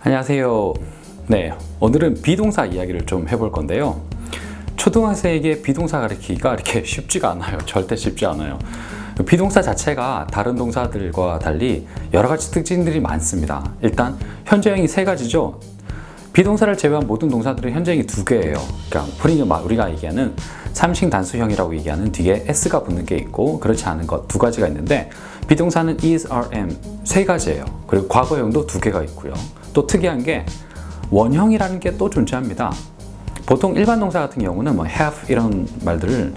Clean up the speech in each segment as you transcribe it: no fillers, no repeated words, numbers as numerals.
안녕하세요. 네, 오늘은 비동사 이야기를 좀 해볼 건데요. 초등학생에게 비동사 가르치기가 이렇게 쉽지가 않아요. 절대 쉽지 않아요. 비동사 자체가 다른 동사들과 달리 여러 가지 특징들이 많습니다. 일단 현재형이 세 가지죠. 비동사를 제외한 모든 동사들은 현재형이 두 개예요. 그러니까 우리가 얘기하는 삼식 단수형이라고 얘기하는 뒤에 s가 붙는 게 있고 그렇지 않은 것 두 가지가 있는데, 비동사는 is, are, am 세 가지예요. 그리고 과거형도 두 개가 있고요. 또 특이한 게 원형이라는 게 또 존재합니다. 보통 일반 동사 같은 경우는 뭐 have 이런 말들을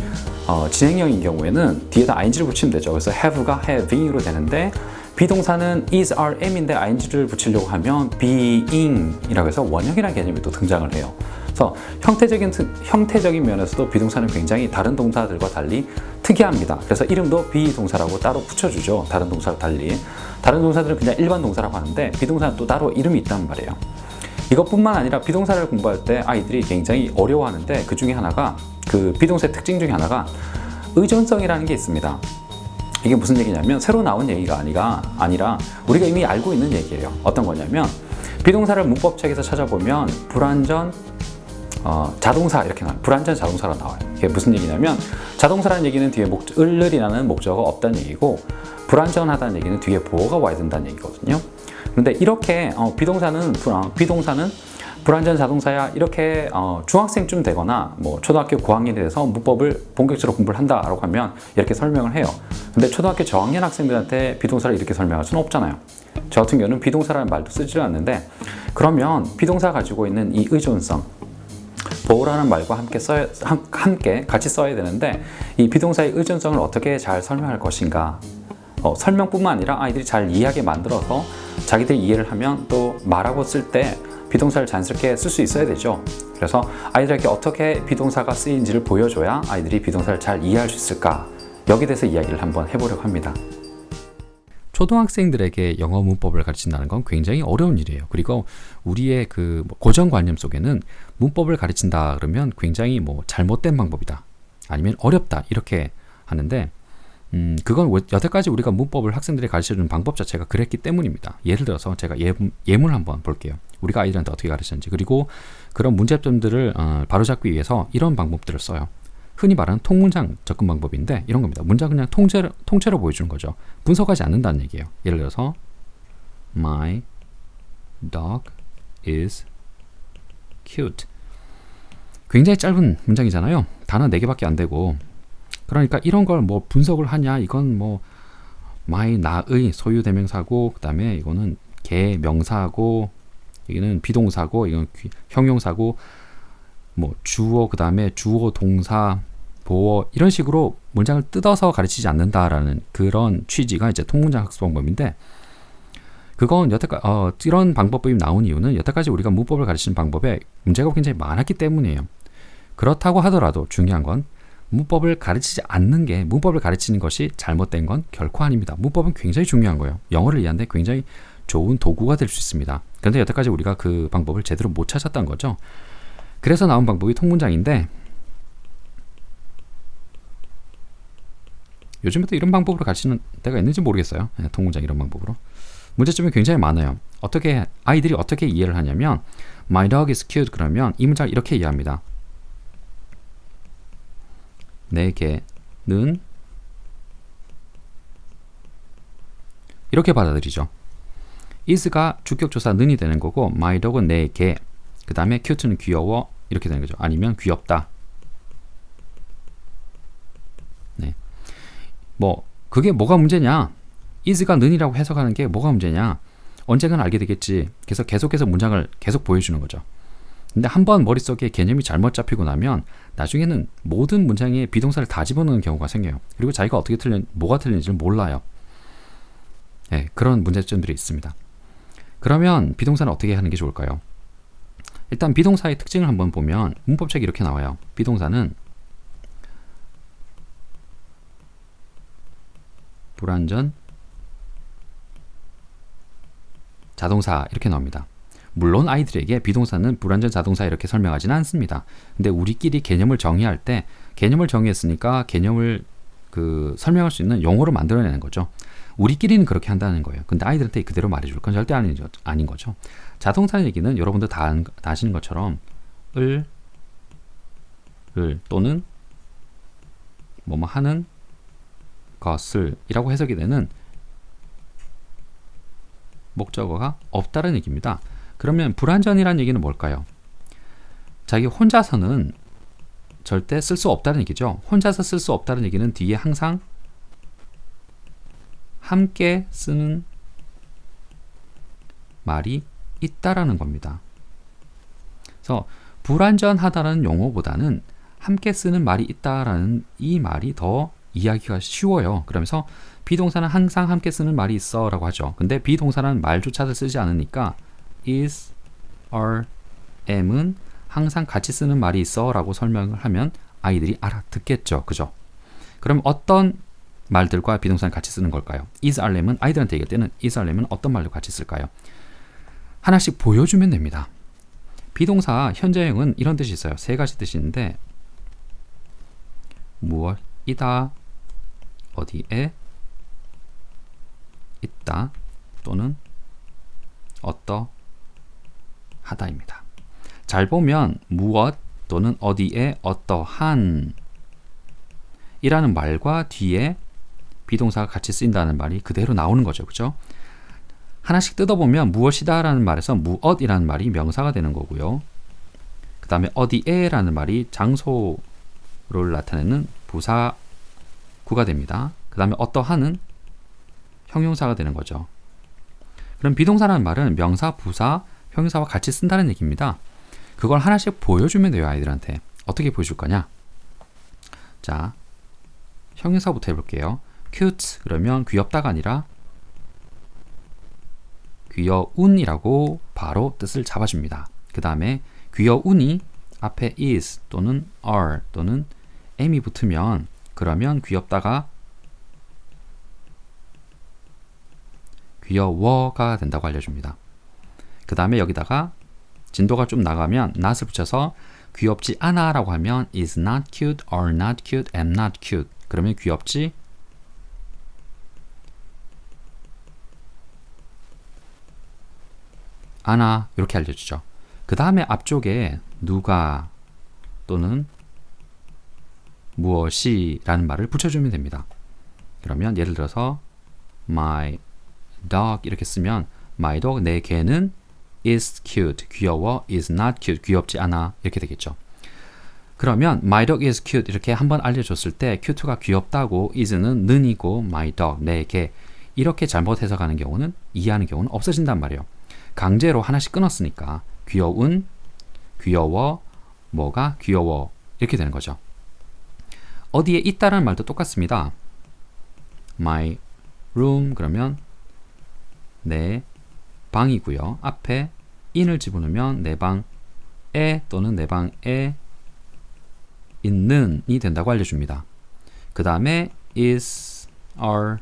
진행형인 경우에는 뒤에다 ing를 붙이면 되죠. 그래서 have가 having으로 되는데, 비동사는 is, are, am인데 ing를 붙이려고 하면 being이라고 해서 원형이라는 개념이 또 등장을 해요. 그래서 형태적인 면에서도 비동사는 굉장히 다른 동사들과 달리 특이합니다. 그래서 이름도 비동사라고 따로 붙여주죠. 다른 동사와 달리. 다른 동사들은 그냥 일반 동사라고 하는데 비동사는 또 따로 이름이 있단 말이에요. 이것뿐만 아니라 비동사를 공부할 때 아이들이 굉장히 어려워하는데, 그 중에 하나가, 그 비동사의 특징 중에 하나가 의존성이라는 게 있습니다. 이게 무슨 얘기냐면 새로 나온 얘기가 아니라 우리가 이미 알고 있는 얘기예요. 어떤 거냐면, 비동사를 문법책에서 찾아보면 불완전 자동사 이렇게 나와요. 불완전 자동사가 나와요. 이게 무슨 얘기냐면, 자동사라는 얘기는 뒤에 을이라는 목적어가 없다는 얘기고, 불완전하다는 얘기는 뒤에 보어가 와야 된다는 얘기거든요. 근데 이렇게 비동사는 불완전 자동사야, 이렇게 중학생쯤 되거나 뭐 초등학교 고학년이 돼서 문법을 본격적으로 공부를 한다라고 하면 이렇게 설명을 해요. 근데 초등학교 저학년 학생들한테 비동사를 이렇게 설명할 수는 없잖아요. 저 같은 경우는 비동사라는 말도 쓰지 않는데, 그러면 비동사가 가지고 있는 이 의존성, 보호라는 말과 함께 같이 써야 되는데, 이 비동사의 의존성을 어떻게 잘 설명할 것인가, 설명뿐만 아니라 아이들이 잘 이해하게 만들어서 자기들이 이해를 하면 또 말하고 쓸 때 비동사를 자연스럽게 쓸 수 있어야 되죠. 그래서 아이들에게 어떻게 비동사가 쓰이는지를 보여줘야 아이들이 비동사를 잘 이해할 수 있을까, 여기에 대해서 이야기를 한번 해보려고 합니다. 초등학생들에게 영어 문법을 가르친다는 건 굉장히 어려운 일이에요. 그리고 우리의 그 고정관념 속에는 문법을 가르친다 그러면 굉장히 잘못된 방법이다, 아니면 어렵다, 이렇게 하는데, 그건 여태까지 우리가 문법을 학생들에게 가르쳐주는 방법 자체가 그랬기 때문입니다. 예를 들어서 제가 예문을 한번 볼게요. 우리가 아이들한테 어떻게 가르쳤는지, 그리고 그런 문제점들을 바로잡기 위해서 이런 방법들을 써요. 흔히 말하는 통문장 접근 방법인데 이런 겁니다. 문장 그냥 통째로 보여주는 거죠. 분석하지 않는다는 얘기예요. 예를 들어서 My dog is cute. 굉장히 짧은 문장이잖아요. 단어 4개밖에 안 되고. 그러니까 이런 걸 분석을 하냐, 이건 my, 나의 소유 대명사고, 그 다음에 이거는 개 명사고, 여기는 비동사고, 이건 형용사고, 주어, 그 다음에 주어 동사, 보어, 이런 식으로 문장을 뜯어서 가르치지 않는다라는 그런 취지가 이제 통문장 학습 방법인데, 그건 여태까지 이런 방법이 나온 이유는 여태까지 우리가 문법을 가르치는 방법에 문제가 굉장히 많았기 때문이에요. 그렇다고 하더라도 중요한 건 문법을 가르치지 않는 게, 문법을 가르치는 것이 잘못된 건 결코 아닙니다. 문법은 굉장히 중요한 거예요. 영어를 이해하는 데 굉장히 좋은 도구가 될 수 있습니다. 그런데 여태까지 우리가 그 방법을 제대로 못 찾았던 거죠. 그래서 나온 방법이 통문장인데, 요즘에도 이런 방법으로 가르치는 데가 있는지 모르겠어요. 통문장 이런 방법으로. 문제점이 굉장히 많아요. 아이들이 어떻게 이해를 하냐면, My dog is cute 그러면 이 문장을 이렇게 이해합니다. 내 개는, 이렇게 받아들이죠. is가 주격조사 는이 되는 거고, my dog은 내 개, 그 다음에 cute는 귀여워, 이렇게 되는 거죠. 아니면 귀엽다. 네. 그게 뭐가 문제냐? is가 는이라고 해석하는 게 뭐가 문제냐? 언젠가는 알게 되겠지. 그래서 계속해서 문장을 계속 보여주는 거죠. 근데 한번 머릿속에 개념이 잘못 잡히고 나면 나중에는 모든 문장에 비동사를 다 집어넣는 경우가 생겨요. 그리고 자기가 뭐가 틀린지를 몰라요. 네, 그런 문제점들이 있습니다. 그러면 비동사는 어떻게 하는 게 좋을까요? 일단 비동사의 특징을 한번 보면 문법책이 이렇게 나와요. 비동사는 불완전 자동사, 이렇게 나옵니다. 물론 아이들에게 비동사는 불완전 자동사 이렇게 설명하지는 않습니다. 근데 우리끼리 개념을 정의할 때, 개념을 정의했으니까 개념을 설명할 수 있는 용어로 만들어내는 거죠. 우리끼리는 그렇게 한다는 거예요. 근데 아이들한테 그대로 말해줄 건 절대 아닌 거죠. 자동차 얘기는 여러분들 다 아시는 것처럼 을 또는 뭐뭐 하는 것을 이라고 해석이 되는 목적어가 없다는 얘기입니다. 그러면 불완전이라는 얘기는 뭘까요? 자기 혼자서는 절대 쓸 수 없다는 얘기죠. 혼자서 쓸 수 없다는 얘기는 뒤에 항상 함께 쓰는 말이 있다라는 겁니다. 그래서 불완전하다는 용어보다는 함께 쓰는 말이 있다라는 이 말이 더 이해하기가 쉬워요. 그러면서 비동사는 항상 함께 쓰는 말이 있어 라고 하죠. 근데 비동사는 말조차도 쓰지 않으니까 is, are, am은 항상 같이 쓰는 말이 있어 라고 설명을 하면 아이들이 알아듣겠죠. 그죠? 그럼 어떤 말들과 비동사는 같이 쓰는 걸까요? is, are, am은 아이들한테 얘기할 때는 is, are, am은 어떤 말로 같이 쓸까요? 하나씩 보여주면 됩니다. 비동사 현재형은 이런 뜻이 있어요. 세 가지 뜻이 있는데 무엇이다, 어디에 있다 또는 어떠하다입니다. 잘 보면 무엇 또는 어디에 어떠한 이라는 말과 뒤에 비동사가 같이 쓰인다는 말이 그대로 나오는 거죠. 그죠? 하나씩 뜯어보면 무엇이다 라는 말에서 무엇이라는 말이 명사가 되는 거고요. 그 다음에 어디에 라는 말이 장소를 나타내는 부사구가 됩니다. 그 다음에 어떠한은 형용사가 되는 거죠. 그럼 비동사라는 말은 명사, 부사, 형용사와 같이 쓴다는 얘기입니다. 그걸 하나씩 보여주면 돼요. 아이들한테. 어떻게 보여줄 거냐? 자, 형용사부터 해볼게요. cute 그러면 귀엽다가 아니라 귀여운이라고 바로 뜻을 잡아줍니다. 그 다음에 귀여운이 앞에 is 또는 are 또는 am이 붙으면 그러면 귀엽다가 귀여워가 된다고 알려줍니다. 그 다음에 여기다가 진도가 좀 나가면 not을 붙여서 귀엽지 않아 라고 하면 is not cute, are not cute, am not cute. 그러면 귀엽지 않아 이렇게 알려주죠. 그 다음에 앞쪽에 누가 또는 무엇이 라는 말을 붙여주면 됩니다. 그러면 예를 들어서 my dog 이렇게 쓰면 my dog 내 개는 is cute 귀여워 is not cute 귀엽지 않아 이렇게 되겠죠. 그러면 my dog is cute 이렇게 한번 알려줬을 때 cute가 귀엽다고 is는 는이고 my dog 내 개 이렇게 잘못 해석하는 경우는 이해하는 경우는 없어진단 말이에요. 강제로 하나씩 끊었으니까 귀여운, 귀여워, 뭐가 귀여워 이렇게 되는 거죠. 어디에 있다라는 말도 똑같습니다. my room 그러면 내 방이고요. 앞에 in을 집어넣으면 내 방에 또는 내 방에 있는이 된다고 알려줍니다. 그 다음에 is, are,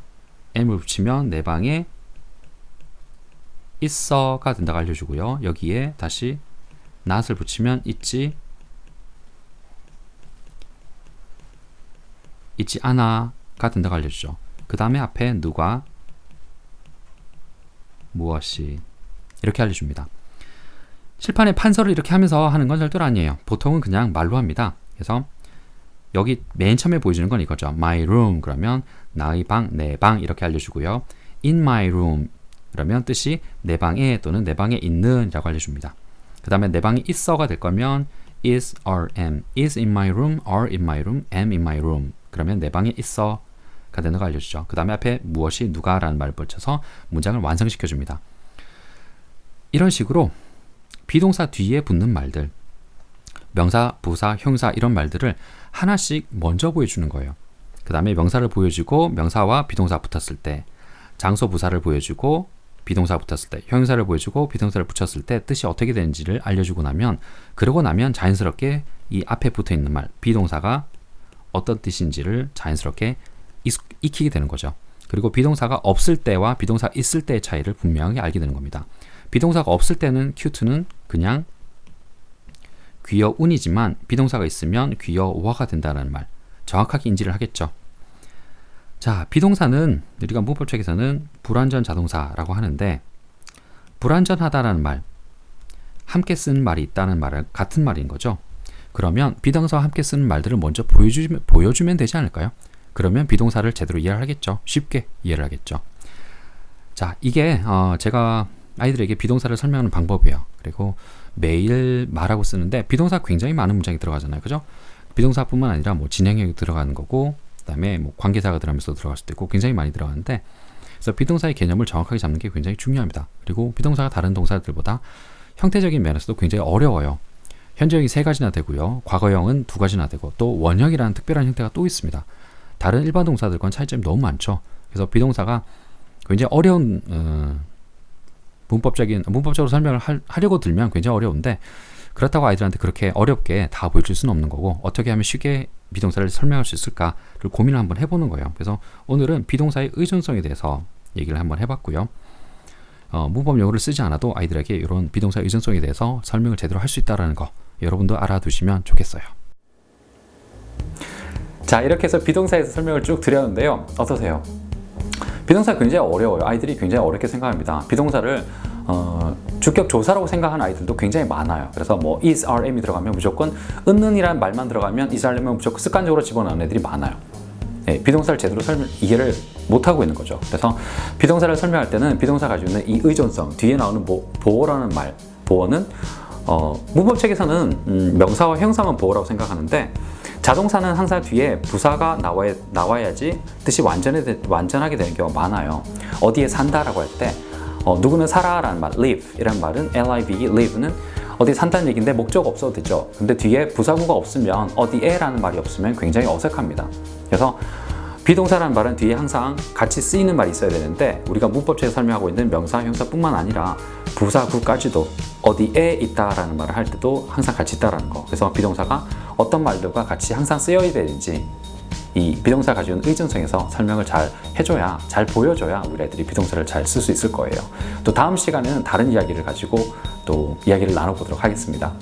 am을 붙이면 내 방에 있어가 된다고 알려주고요. 여기에 다시 not을 붙이면 있지 않아가 된다고 알려주죠. 그 다음에 앞에 누가 무엇이 이렇게 알려줍니다. 칠판에 판서를 이렇게 하면서 하는 건 절대로 아니에요. 보통은 그냥 말로 합니다. 그래서 여기 맨 처음에 보여주는 건 이거죠. my room 그러면 나의 방, 내 방 이렇게 알려주고요. in my room 그러면 뜻이 내 방에 또는 내 방에 있는 이라고 알려줍니다. 그 다음에 내 방에 있어가 될 거면 is, are, am is in my room, are in my room, am in my room 그러면 내 방에 있어 가 되는 거 알려주죠. 그 다음에 앞에 무엇이 누가 라는 말을 붙여서 문장을 완성시켜 줍니다. 이런 식으로 비동사 뒤에 붙는 말들 명사, 부사, 형사 이런 말들을 하나씩 먼저 보여주는 거예요. 그 다음에 명사를 보여주고 명사와 비동사 붙었을 때 장소 부사를 보여주고 비동사 붙었을 때 형용사를 보여주고 비동사를 붙였을 때 뜻이 어떻게 되는지를 알려주고 나면 그러고 나면 자연스럽게 이 앞에 붙어있는 말 비동사가 어떤 뜻인지를 자연스럽게 익히게 되는 거죠. 그리고 비동사가 없을 때와 비동사 있을 때의 차이를 분명하게 알게 되는 겁니다. 비동사가 없을 때는 cute는 그냥 귀여운이지만 비동사가 있으면 귀여워가 된다는 말 정확하게 인지를 하겠죠. 자, 비동사는 우리가 문법책에서는 불완전 자동사라고 하는데 불완전하다라는 말, 함께 쓰는 말이 있다는 말을 같은 말인 거죠. 그러면 비동사와 함께 쓰는 말들을 먼저 보여주면 되지 않을까요? 그러면 비동사를 제대로 이해를 하겠죠. 쉽게 이해를 하겠죠. 자, 이게 제가 아이들에게 비동사를 설명하는 방법이에요. 그리고 매일 말하고 쓰는데 비동사 굉장히 많은 문장이 들어가잖아요. 그죠? 비동사뿐만 아니라 뭐 진행형이 들어가는 거고 그다음에 뭐 관계사가 들어가면서 들어갈 수도 있고 굉장히 많이 들어가는데 그래서 비동사의 개념을 정확하게 잡는 게 굉장히 중요합니다. 그리고 비동사가 다른 동사들보다 형태적인 면에서도 굉장히 어려워요. 현재형이 3가지나 되고요. 과거형은 2가지나 되고 또 원형이라는 특별한 형태가 또 있습니다. 다른 일반 동사들과는 차이점이 너무 많죠. 그래서 비동사가 굉장히 어려운 문법적으로 설명을 하려고 들면 굉장히 어려운데 그렇다고 아이들한테 그렇게 어렵게 다 보여줄 수는 없는 거고 어떻게 하면 쉽게 비동사를 설명할 수 있을까를 고민을 한번 해보는 거예요. 그래서 오늘은 비동사의 의존성에 대해서 얘기를 한번 해봤고요. 문법 용어를 쓰지 않아도 아이들에게 이런 비동사 의존성에 대해서 설명을 제대로 할 수 있다는 거 여러분도 알아두시면 좋겠어요. 자, 이렇게 해서 비동사에서 설명을 쭉 드렸는데요. 어떠세요? 비동사 굉장히 어려워요. 아이들이 굉장히 어렵게 생각합니다. 비동사를 주격 조사라고 생각하는 아이들도 굉장히 많아요. 그래서 뭐 is, are, am이 들어가면 무조건 은는이라는 말만 들어가면 is, are, am은 무조건 습관적으로 집어넣는 애들이 많아요. 네, 비동사를 제대로 이해를 못하고 있는 거죠. 그래서 비동사를 설명할 때는 비동사 가지고 있는 이 의존성, 뒤에 나오는 보어라는 말, 보어는 문법책에서는 명사와 형사만 보어라고 생각하는데 자동사는 항상 뒤에 부사가 나와야지 뜻이 완전하게 되는 경우가 많아요. 어디에 산다라고 할 때 누구는 살아라는 말, live 이라는 말은 live, live는 어디에 산다는 얘기인데 목적 없어도 되죠. 근데 뒤에 부사구가 없으면 어디에 라는 말이 없으면 굉장히 어색합니다. 그래서 비동사라는 말은 뒤에 항상 같이 쓰이는 말이 있어야 되는데 우리가 문법책에 설명하고 있는 명사, 형사뿐만 아니라 부사구까지도 어디에 있다라는 말을 할 때도 항상 같이 있다라는 거. 그래서 비동사가 어떤 말들과 같이 항상 쓰여야 되는지 이 비동사 가지고 있는 의존성에서 설명을 잘 해줘야, 잘 보여줘야 우리 애들이 비동사를 잘 쓸 수 있을 거예요. 또 다음 시간에는 다른 이야기를 가지고 또 이야기를 나눠보도록 하겠습니다.